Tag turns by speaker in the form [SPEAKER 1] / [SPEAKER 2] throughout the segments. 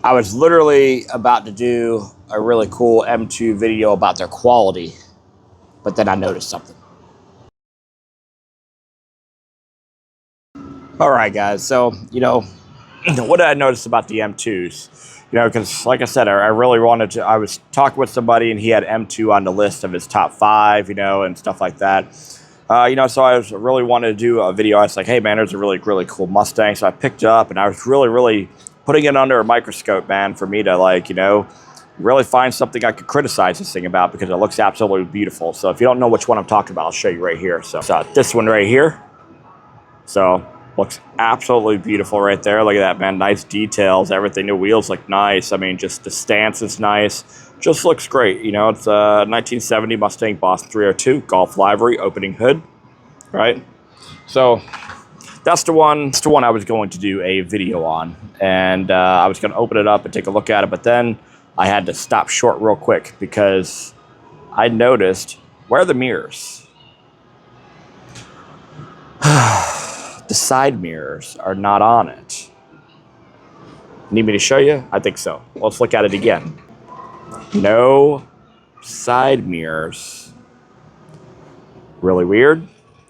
[SPEAKER 1] I was literally about to do a really cool M2 video about their quality, but then I noticed something. All right, guys. So, what did I notice about the M2s? Because like I said, I really wanted to, I was talking with somebody and he had M2 on the list of his top 5, and stuff like that. So I was really wanted to do a video. I was like, hey, man, there's a really, really cool Mustang. So I picked it up and I was really, really putting it under a microscope, man, for me to really find something I could criticize this thing about because it looks absolutely beautiful. So if you don't know which one I'm talking about, I'll show you right here. So this one right here. So looks absolutely beautiful right there. Look at that, man. Nice details, everything. The wheels look nice. I mean, just the stance is nice. Just looks great. It's a 1970 Mustang Boss 302, Golf livery, opening hood, right? So that's the one I was going to do a video on. And I was going to open it up and take a look at it. But then I had to stop short real quick because I noticed, where are the mirrors? The side mirrors are not on it. Need me to show you? I think so. Let's look at it again. No side mirrors. Really weird.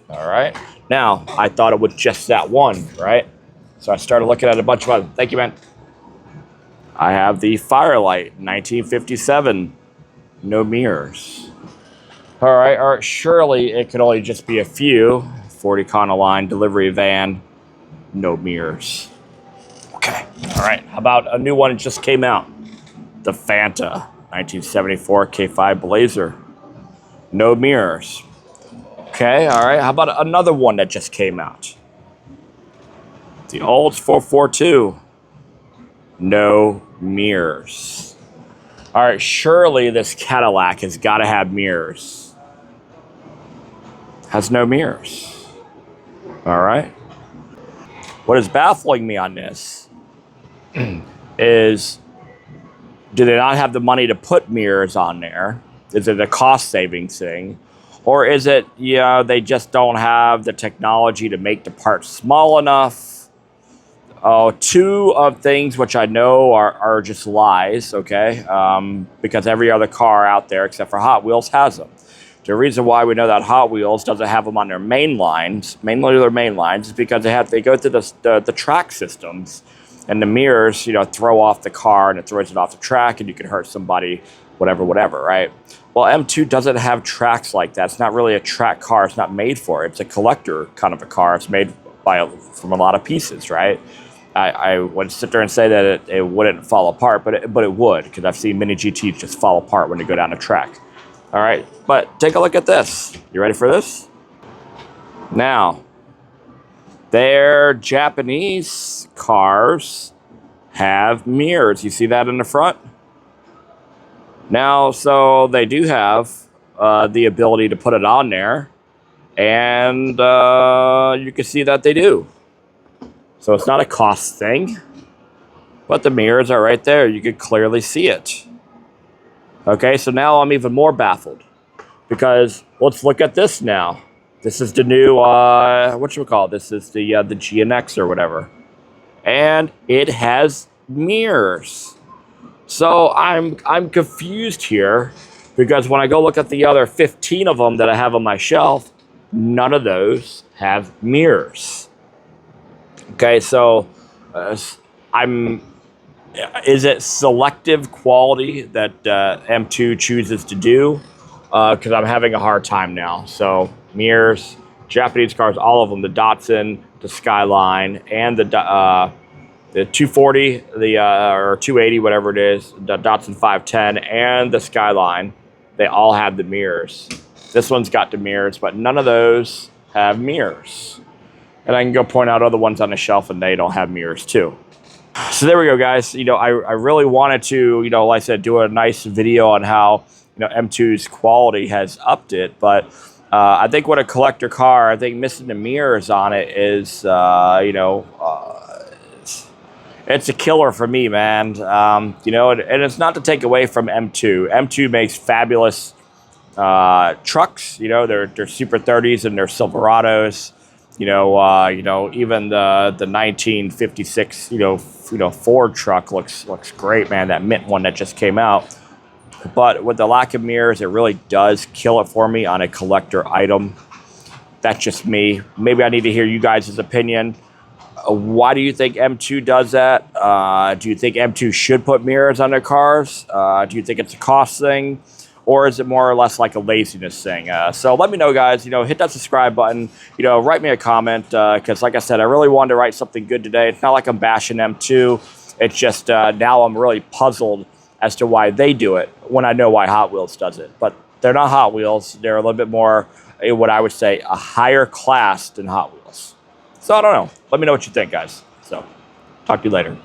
[SPEAKER 1] All right. Now, I thought it was just that one, right? So I started looking at a bunch of other. Thank you, man. I have the Firelight, 1957. No mirrors. All right. Surely it could only just be a few. 40 Econoline delivery van, no mirrors. Okay, all right. How about a new one that just came out? The Fanta, 1974 K5 Blazer, no mirrors. Okay, all right. How about another one that just came out? The Olds 442, no mirrors. All right, surely this Cadillac has got to have mirrors. Has no mirrors. All right. What is baffling me on this is, do they not have the money to put mirrors on there? Is it a cost savings thing? Or is it, they just don't have the technology to make the parts small enough? Oh, two of things which I know are just lies, okay? Because every other car out there except for Hot Wheels has them. The reason why we know that Hot Wheels doesn't have them on their main lines, mainly their main lines, is because they go through the track systems, and the mirrors, throw off the car and it throws it off the track, and you can hurt somebody, whatever, right? Well, M2 doesn't have tracks like that. It's not really a track car. It's not made for it. It's a collector kind of a car. It's made from a lot of pieces, right? I would sit there and say that it wouldn't fall apart, but it would, because I've seen many GTs just fall apart when they go down the track. All right, but take a look at this. You ready for this? Now, their Japanese cars have mirrors. You see that in the front? Now, so they do have the ability to put it on there, and you can see that they do. So it's not a cost thing, but the mirrors are right there. You could clearly see it. Okay, so now I'm even more baffled because let's look at this now. This is the new, this is the GNX or whatever. And it has mirrors. So I'm confused here because when I go look at the other 15 of them that I have on my shelf, none of those have mirrors. Okay, so is it selective quality that M2 chooses to do? Because I'm having a hard time now. So mirrors, Japanese cars, all of them, the Datsun, the Skyline, and the 240, or 280, whatever it is, the Datsun 510, and the Skyline, they all have the mirrors. This one's got the mirrors, but none of those have mirrors. And I can go point out other ones on the shelf, and they don't have mirrors too. So there we go, guys. I really wanted to, like I said, do a nice video on how, M2's quality has upped it. But I think with a collector car, I think missing the mirrors on it is, it's a killer for me, man. And it's not to take away from M2. M2 makes fabulous trucks. They're Super 30s and they're Silverados. Even the 1956 Ford truck looks great, man. That mint one that just came out. But with the lack of mirrors, it really does kill it for me on a collector item. That's just me. Maybe I need to hear you guys' opinion. Why do you think M2 does that? Do you think M2 should put mirrors on their cars? Do you think it's a cost thing? Or is it more or less like a laziness thing? So let me know, guys. Hit that subscribe button. Write me a comment. Because like I said, I really wanted to write something good today. It's not like I'm bashing M2. It's just now I'm really puzzled as to why they do it when I know why Hot Wheels does it. But they're not Hot Wheels. They're a little bit more, what I would say, a higher class than Hot Wheels. So I don't know. Let me know what you think, guys. So talk to you later.